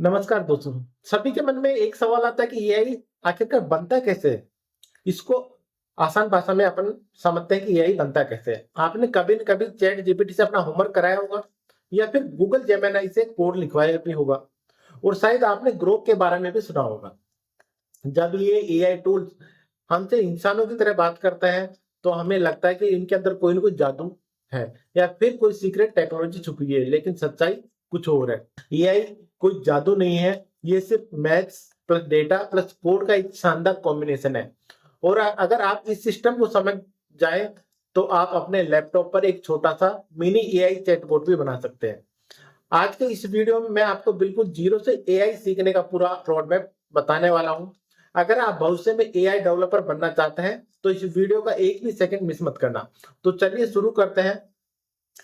नमस्कार दोस्तों। सभी के मन में एक सवाल आता है कि एआई आखिरकार बनता कैसे है। इसको आसान भाषा में अपन समझते हैं कि एआई बनता कैसे है। आपने कभी न कभी चैट जीपीटी से अपना होमवर्क कराया होगा या फिर गूगल जेमिनी से कोड लिखवाया भी होगा, और शायद आपने ग्रोक के बारे में भी सुना होगा। जब ये एआई टूल्स हमसे इंसानों की तरह बात करते हैं तो हमें लगता है कि इनके अंदर कोई ना कोई जादू है या फिर कोई सीक्रेट टेक्नोलॉजी छुपी है, लेकिन सच्चाई कुछ और है। एआई कोई जादू नहीं है, ये सिर्फ maths plus data plus code का एक शानदार कॉम्बिनेशन है। और अगर आप इस सिस्टम को समझ जाए तो आप अपने लैपटॉप पर एक छोटा सा मिनी एआई चैटबॉट भी बना सकते हैं। आज के इस वीडियो में मैं आपको बिल्कुल जीरो से एआई सीखने का पूरा रोड मैप बताने वाला हूं। अगर आप भविष्य में एआई डेवलपर बनना चाहते हैं तो इस वीडियो का एक भी सेकंड मिस मत करना। तो चलिए शुरू करते हैं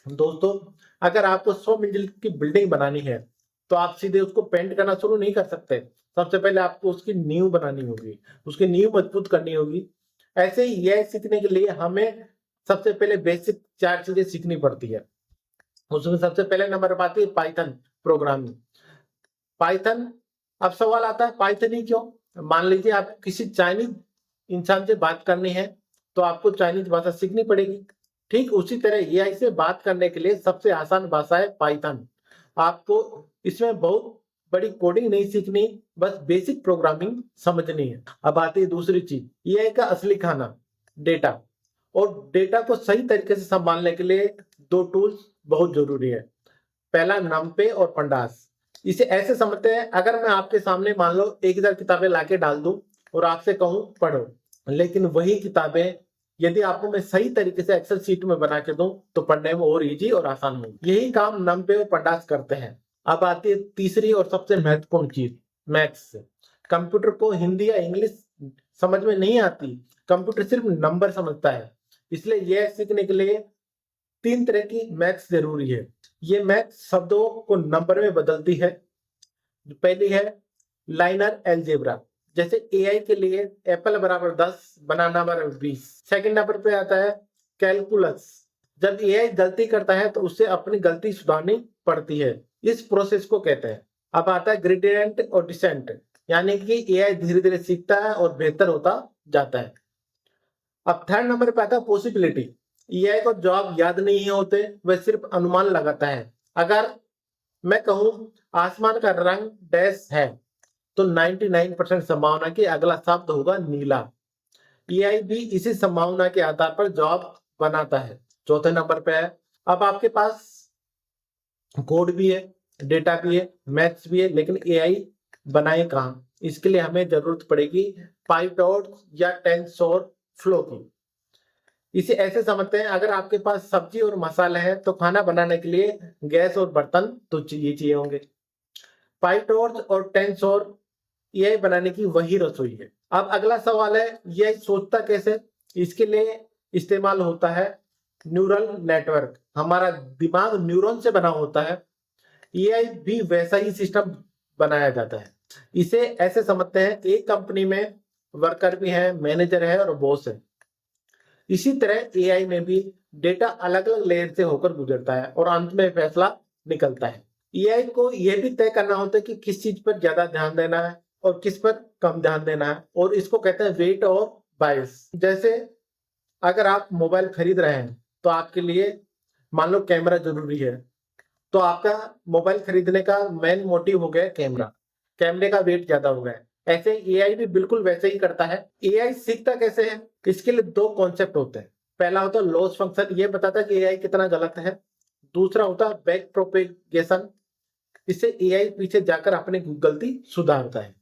दोस्तों। अगर आपको 100 मंजिल की बिल्डिंग बनानी है तो आप सीधे उसको पेंट करना शुरू नहीं कर सकते। सबसे पहले आपको उसकी नींव बनानी होगी, उसकी नींव मजबूत करनी होगी। ऐसे ही एआई सीखने के लिए हमें सबसे पहले बेसिक 4 चीजें सीखनी पड़ती है। उसमें सबसे पहले नंबर पर आती है पाइथन प्रोग्रामिंग। पाइथन, अब सवाल आता है पाइथन ही क्यों? मान लीजिए आप किसी चाइनीज इंसान से बात करनी है तो आपको चाइनीज भाषा सीखनी पड़ेगी। ठीक उसी तरह एआई से बात करने के लिए सबसे आसान भाषा है पाइथन। आपको इसमें बहुत बड़ी कोडिंग नहीं सीखनी, बस बेसिक प्रोग्रामिंग समझनी है। अब आती है दूसरी चीज, एआई का असली खाना, डेटा। और डेटा को सही तरीके से संभालने के लिए दो टूल्स बहुत जरूरी है। पहला नमपे और पंडास। इसे ऐसे समझते हैं, अगर मैं आपके सामने मान लो 1000 किताबें लाके डाल दूं और आपसे कहूं पढ़ो, लेकिन वही किताबें यदि आपको मैं सही तरीके से एक्सेल शीट में बना के दूं तो पढ़ने में और इजी और आसान हो। यही काम नमपे और पंडास करते हैं। अब आती है तीसरी और सबसे महत्वपूर्ण चीज, मैथ्स। कंप्यूटर को हिंदी या इंग्लिश समझ में नहीं आती, कंप्यूटर सिर्फ नंबर समझता है। इसलिए यह सीखने के लिए 3 तरह की मैथ्स जरूरी है। ये मैथ शब्दों को नंबर में बदलती है। पहली है लाइनर एल्जेब्रा, जैसे एआई के लिए एप्पल बराबर 10 बनाना बराबर 20। सेकंड नंबर पे आता है कैलकुलस। जब एआई गलती करता है तो उसे अपनी गलती सुधारनी पड़ती है, इस प्रोसेस को कहते हैं। अब आता है ग्रेडियंट और डिसेंट, यानी कि एआई धीरे धीरे सीखता है और बेहतर होता जाता है। अब थर्ड नंबर पे आता है पॉसिबिलिटी। एआई को जवाब याद नहीं होते, वह सिर्फ अनुमान लगाता है। अगर मैं कहूं आसमान का रंग डैश है तो 99% संभावना कि अगला शब्द होगा नीला। एआई भी इसी संभावना के आधार पर जवाब बनाता है। चौथे नंबर पे है, अब आपके पास कोड भी है, डेटा भी है, मैथ्स भी है, लेकिन एआई बनाए कहाँ? इसके लिए हमें जरूरत पड़ेगी पाइटॉर्च या टेंसोर फ्लो की। इसे ऐसे समझते हैं, अगर आपके पास सब्जी और मसाला है तो खाना बनाने के लिए गैस और बर्तन तो चाहिए होंगे। पाइटॉर्च और टेंसोर एआई बनाने की वही रसोई है। अब अगला सवाल है, ये सोचता कैसे? इसके लिए इस्तेमाल होता है न्यूरल नेटवर्क। हमारा दिमाग न्यूरॉन से बना होता है, एआई भी वैसा ही सिस्टम बनाया जाता है। इसे ऐसे समझते हैं, एक कंपनी में वर्कर भी है, मैनेजर है और बॉस है। इसी तरह एआई में भी डेटा अलग अलग लेयर से होकर गुजरता है और अंत में फैसला निकलता है। एआई को यह भी तय करना होता है कि किस चीज पर ज्यादा ध्यान देना है और किस पर कम ध्यान देना है, और इसको कहते हैं वेट और बायस। जैसे अगर आप मोबाइल खरीद रहे हैं तो आपके लिए मान लो कैमरा जरूरी है, तो आपका मोबाइल खरीदने का मेन मोटिव हो गया कैमरा, कैमरे का वेट ज्यादा हो गया। ऐसे एआई भी बिल्कुल वैसे ही करता है। एआई सीखता कैसे है? इसके लिए दो कॉन्सेप्ट होते हैं। पहला होता है लॉस फंक्शन, ये बताता है कि एआई कितना गलत है। दूसरा होता है बैक प्रोपेगेशन, इससे एआई पीछे जाकर अपनी गलती सुधारता है।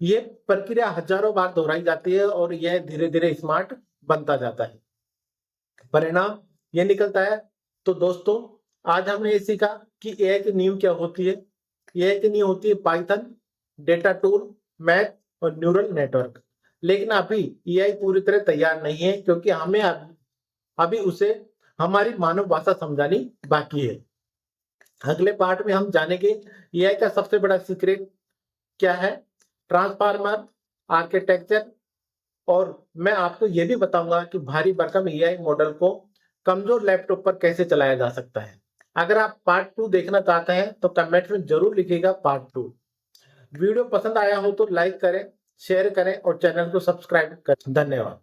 ये प्रक्रिया हजारों बार दोहराई जाती है और यह धीरे धीरे स्मार्ट बनता जाता है। परिणाम ये निकलता है। तो दोस्तों, आज हमने ये सीखा कि एआई की नींव क्या होती है। एआई की नींव होती है पाइथन, डेटा टूल, मैथ और न्यूरल नेटवर्क। लेकिन अभी एआई पूरी तरह तैयार नहीं है, क्योंकि हमें अभी उसे हमारी मानव भाषा समझानी बाकी है। अगले पार्ट में हम जानेंगे एआई का सबसे बड़ा सीक्रेट क्या है, ट्रांसफार्मर आर्किटेक्चर, और मैं आपको यह भी बताऊंगा कि भारी भरकम एआई मॉडल को कमजोर लैपटॉप पर कैसे चलाया जा सकता है। अगर आप पार्ट 2 देखना चाहते हैं तो कमेंट में जरूर लिखिएगा पार्ट 2। वीडियो पसंद आया हो तो लाइक करें, शेयर करें और चैनल को सब्सक्राइब करें। धन्यवाद।